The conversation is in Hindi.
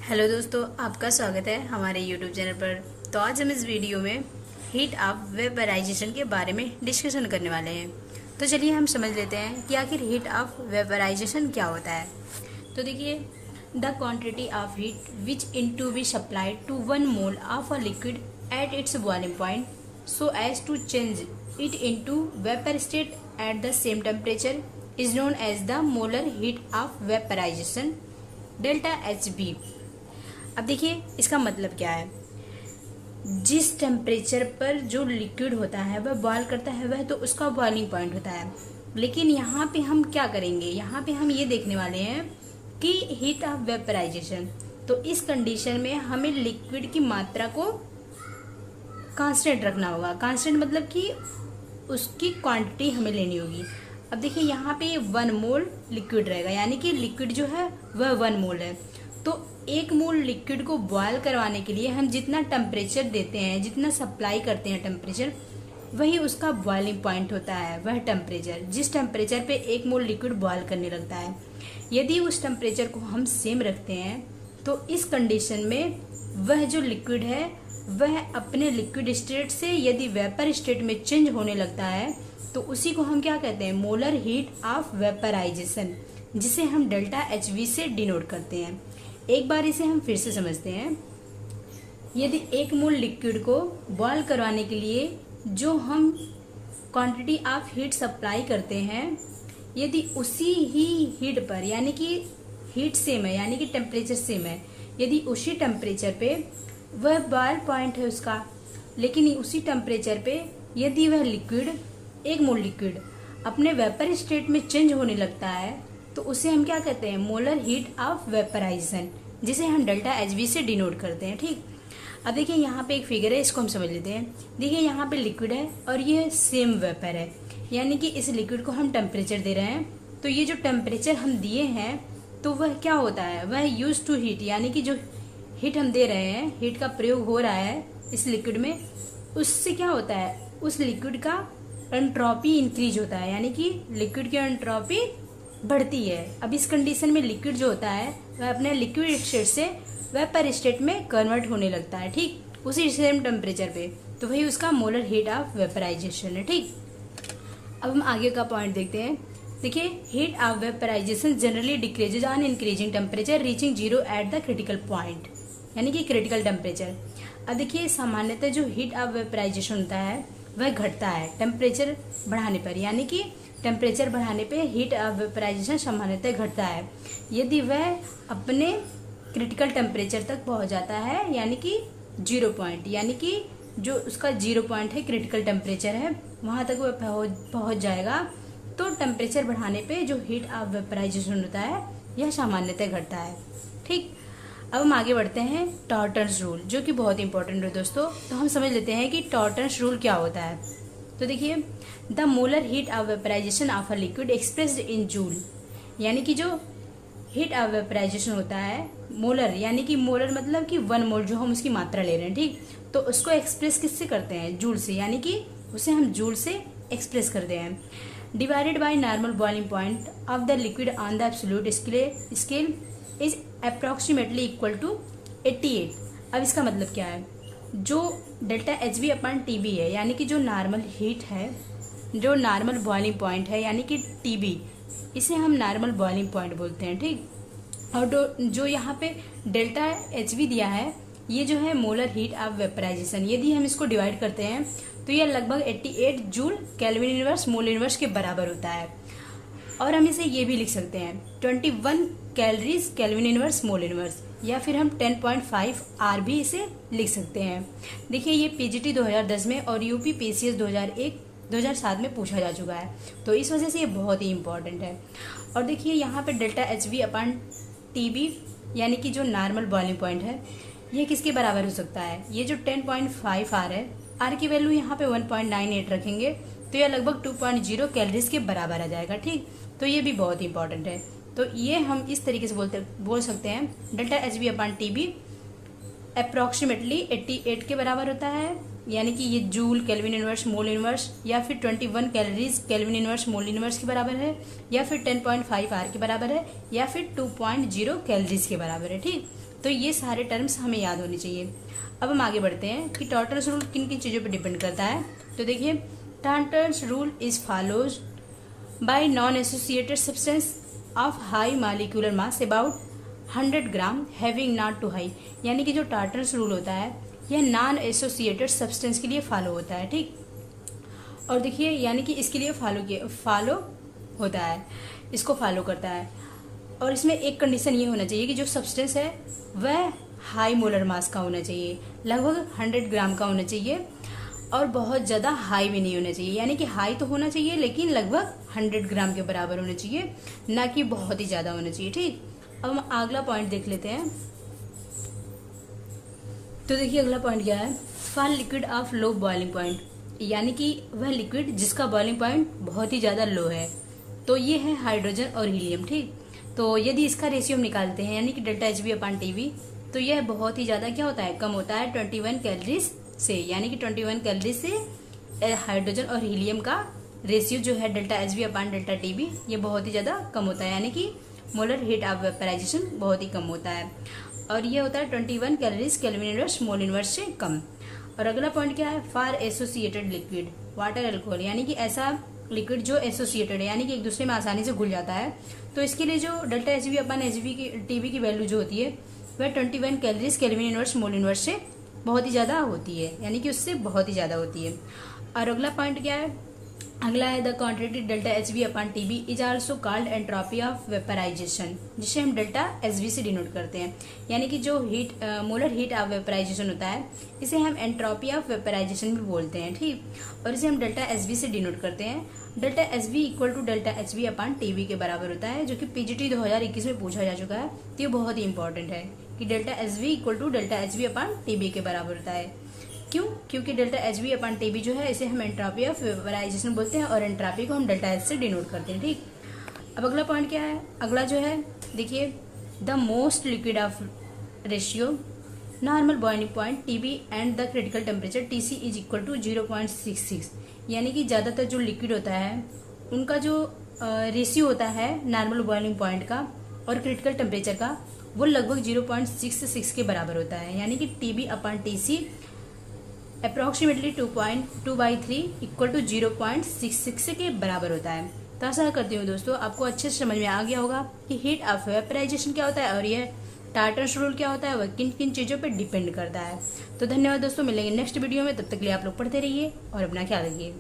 हेलो दोस्तों, आपका स्वागत है हमारे यूट्यूब चैनल पर। तो आज हम इस वीडियो में हीट ऑफ वेपराइजेशन के बारे में डिस्कशन करने वाले हैं। तो चलिए हम समझ लेते हैं कि आखिर हीट ऑफ वेपराइजेशन क्या होता है। तो देखिए, the quantity of heat which in to be supplied to 1 mole of a liquid at its boiling point so as to change it into vapour state at the same temperature is known as the molar heat of vaporisation delta H B. अब देखिए, इसका मतलब क्या है। जिस टेम्परेचर पर जो लिक्विड होता है वह बॉयल करता है वह तो उसका बॉइलिंग पॉइंट होता है। लेकिन यहाँ पे हम क्या करेंगे, यहाँ पे हम ये देखने वाले हैं कि हीट ऑफ वेपराइजेशन। तो इस कंडीशन में हमें लिक्विड की मात्रा को कांस्टेंट रखना होगा। कांस्टेंट मतलब कि उसकी क्वांटिटी हमें लेनी होगी। अब देखिए, यहाँ पे 1 मोल लिक्विड रहेगा, यानी कि लिक्विड जो है वह 1 मोल है। तो 1 मोल लिक्विड को बॉयल करवाने के लिए हम जितना टेम्परेचर देते हैं, जितना सप्लाई करते हैं टेम्परेचर, वही उसका बॉइलिंग पॉइंट होता है। वह टेम्परेचर जिस टेम्परेचर पे 1 मोल लिक्विड बॉयल करने लगता है, यदि उस टेम्परेचर को हम सेम रखते हैं तो इस कंडीशन में वह जो लिक्विड है वह अपने लिक्विड स्टेट से यदि वेपर स्टेट में चेंज होने लगता है तो उसी को हम क्या कहते हैं, मोलर हीट ऑफ वेपराइजेशन, जिसे हम डेल्टा एच वी से डिनोट करते हैं। एक बार इसे हम फिर से समझते हैं। यदि 1 मोल लिक्विड को बॉयल करवाने के लिए जो हम क्वांटिटी ऑफ हीट सप्लाई करते हैं, यदि उसी ही हीट पर, यानी कि हीट सेम है, यानी कि टेम्परेचर सेम है, यदि उसी टेम्परेचर पे वह बॉयल पॉइंट है उसका, लेकिन उसी टेम्परेचर पे यदि वह लिक्विड 1 मोल लिक्विड अपने वेपर स्टेट में चेंज होने लगता है तो उसे हम क्या कहते हैं, मोलर हीट ऑफ वेपराइजेशन, जिसे हम डेल्टा एच वी से डिनोट करते हैं। ठीक, अब देखिए यहाँ पे एक फिगर है, इसको हम समझ लेते हैं। देखिए, यहाँ पे लिक्विड है और ये सेम वेपर है, यानी कि इस लिक्विड को हम टेम्परेचर दे रहे हैं। तो ये जो टेम्परेचर हम दिए हैं तो वह क्या होता है, वह यूज टू हीट, यानी कि जो हीट हम दे रहे हैं, हीट का प्रयोग हो रहा है इस लिक्विड में, उससे क्या होता है, उस लिक्विड का एंट्रोपी इंक्रीज होता है, यानी कि लिक्विड की एंट्रोपी बढ़ती है। अब इस कंडीशन में लिक्विड जो होता है वह अपने लिक्विड स्टेट से वेपर स्टेट में कन्वर्ट होने लगता है, ठीक, उसी सेम टेम्परेचर पे। तो वही उसका मोलर हीट ऑफ वेपराइजेशन है। ठीक, अब हम आगे का पॉइंट देखते हैं। देखिए, heat of vaporisation generally decreases on increasing temperature reaching 0 at the critical point, यानी कि क्रिटिकल टेम्परेचर। अब देखिए, सामान्यतः जो हीट ऑफ वेपराइजेशन होता है वह घटता है टेम्परेचर बढ़ाने पर, यानी कि टेम्परेचर बढ़ाने पे हीट ऑफ वेपराइजेशन सामान्यतः घटता है यदि वह अपने क्रिटिकल टेम्परेचर तक पहुंच जाता है, यानी कि 0 पॉइंट, यानी कि जो उसका 0 पॉइंट है, क्रिटिकल टेम्परेचर है, वहां तक वह पहुंच जाएगा। तो टेम्परेचर बढ़ाने पे जो हीट ऑफ वेपराइजेशन होता है यह सामान्यतः घटता है। ठीक, अब हम आगे बढ़ते हैं टॉर्टन्स रूल, जो कि बहुत इंपॉर्टेंट है दोस्तों। तो हम समझ लेते हैं कि टॉर्टन्स रूल क्या होता है। तो देखिए, the molar heat of vaporisation of a liquid expressed in joule, यानी कि जो हीट ऑफ वेपराइजेशन होता है मोलर, यानी कि मोलर मतलब कि 1 मोल जो हम उसकी मात्रा ले रहे हैं, ठीक, तो उसको एक्सप्रेस किससे करते हैं, जूल से, यानी कि उसे हम जूल से एक्सप्रेस करते हैं। Divided by normal boiling point of the liquid on the absolute scale is approximately equal to 88। अब इसका मतलब क्या है, जो delta H B upon T B है, यानी कि जो नॉर्मल हीट है, जो नॉर्मल बॉइलिंग पॉइंट है, यानी कि टी बी, इसे हम नॉर्मल बॉइलिंग पॉइंट बोलते हैं। ठीक, और जो यहाँ पे डेल्टा एच बी दिया है ये जो है मोलर हीट ऑफ वेपराइजेशन, यदि हम इसको डिवाइड करते हैं तो यह लगभग 88 joule kelvin inverse mole inverse के बराबर होता है। और हम इसे ये भी लिख सकते हैं 21 calories kelvin inverse mole inverse, या फिर हम 10.5 आर भी इसे लिख सकते हैं। देखिए, ये पीजीटी 2010 में और यूपी पीसीएस 2007 में पूछा जा चुका है, तो इस वजह से ये बहुत ही इंपॉर्टेंट है। और देखिए, यहाँ पे delta H we upon T B, यानी कि जो नॉर्मल बॉइलिंग पॉइंट है, ये किसके बराबर हो सकता है, ये जो 10.5 आर है, आर की वैल्यू यहाँ पे 1.98 रखेंगे तो यह लगभग 2.0 कैलोरीज के बराबर आ जाएगा। ठीक, तो ये भी बहुत इंपॉर्टेंट है। तो ये हम इस तरीके से बोल सकते हैं, delta H B upon T B approximately 88 के बराबर होता है, यानी कि ये joule kelvin inverse mole inverse, या फिर 21 calories kelvin inverse mole inverse के बराबर है, या फिर 10.5 आर के बराबर है, या फिर 2.0 कैलोरीज के बराबर है। ठीक, तो ये सारे टर्म्स हमें याद होने चाहिए। अब हम आगे बढ़ते हैं कि टॉर्टन्स रूल किन किन चीज़ों पर डिपेंड करता है। तो देखिए, Trouton's rule is follows by non associated substance of high molecular mass about 100 gram having not too high, यानी कि जो टॉर्टन्स रूल होता है यह नॉन एसोसिएटेड सब्सटेंस के लिए फॉलो होता है, ठीक। और देखिए, यानी कि इसके लिए फॉलो होता है, इसको फॉलो करता है। और इसमें एक कंडीशन ये होना चाहिए कि जो सब्सटेंस है वह हाई मोलर मास का होना चाहिए, लगभग 100 ग्राम का होना चाहिए, और बहुत ज़्यादा हाई भी नहीं होना चाहिए, यानी कि हाई तो होना चाहिए लेकिन लगभग 100 ग्राम के बराबर होना चाहिए, ना कि बहुत ही ज़्यादा होना चाहिए, ठीक। अब हम अगला पॉइंट देख लेते हैं। तो देखिए, अगला पॉइंट क्या है, for liquid of low boiling point, यानी कि वह लिक्विड जिसका बॉइलिंग पॉइंट बहुत ही ज़्यादा लो है। तो ये है हाइड्रोजन और हीलियम, ठीक। तो यदि इसका रेशियो हम निकालते हैं, यानी कि डेल्टा HB/TB, तो यह बहुत ही ज़्यादा क्या होता है, कम होता है 21 कैलोरीज से, यानी कि 21 कैलोरीज से हाइड्रोजन और हीलियम का रेशियो जो है डेल्टा HB/TB ये बहुत ही ज़्यादा कम होता है, यानी कि मोलर हीट ऑफ वेपराइजेशन बहुत ही कम होता है। और ये होता है 21 calories kelvin inverse mole inverse से कम। और अगला पॉइंट क्या है, for associated liquid water alcohol, यानी कि ऐसा लिक्विड जो एसोसिएटेड है, यानी कि एक दूसरे में आसानी से घुल जाता है। तो इसके लिए जो डेल्टा HB/TB की वैल्यू जो होती है वह 21 calories kelvin inverse mole inverse से बहुत ही ज़्यादा होती है, यानी कि उससे बहुत ही ज़्यादा होती है। और अगला पॉइंट क्या है, अगला है the quantity delta HB/TB is also called entropy of vaporisation, जिसे हम डेल्टा SV से डिनोट करते हैं, यानी कि जो heat molar heat of vaporisation होता है इसे हम एंट्रोपी ऑफ वेपराइजेशन भी बोलते हैं, ठीक। और इसे हम डेल्टा SV से डिनोट करते हैं। Delta SV equal to delta HB/TB के बराबर होता है, जो कि PGT 2021 में पूछा जा चुका है। तो ये बहुत ही इंपॉर्टेंट है कि delta SV equal to delta HB/TB के बराबर होता है। क्यों? क्योंकि डेल्टा HB/TB जो है इसे हम एंट्रोपी ऑफ वेपराइजेशन बोलते हैं, और एंट्रोपी को हम डेल्टा H से डिनोट करते हैं, ठीक। अब अगला पॉइंट क्या है, अगला जो है देखिए, the most liquid of ratio normal boiling point TB and the critical temperature TC is equal to 0.66, यानी कि ज़्यादातर जो लिक्विड होता है उनका जो रेशियो होता है नॉर्मल बॉइलिंग पॉइंट का और क्रिटिकल टेम्परेचर का, वो लगभग 0.66 के बराबर होता है, यानी कि TB/TC अप्रॉक्सीमेटली 2.2/3 इक्वल टू 0.66 के बराबर होता है। तो आशा करती हूँ दोस्तों आपको अच्छे से समझ में आ गया होगा कि हीट ऑफ वेपराइजेशन क्या होता है और यह टॉर्टन्स रूल क्या होता है, वह किन किन चीज़ों पर डिपेंड करता है। तो धन्यवाद दोस्तों, मिलेंगे नेक्स्ट वीडियो में, तब तक के लिए आप लोग पढ़ते रहिए और अपना ख्याल रखिए।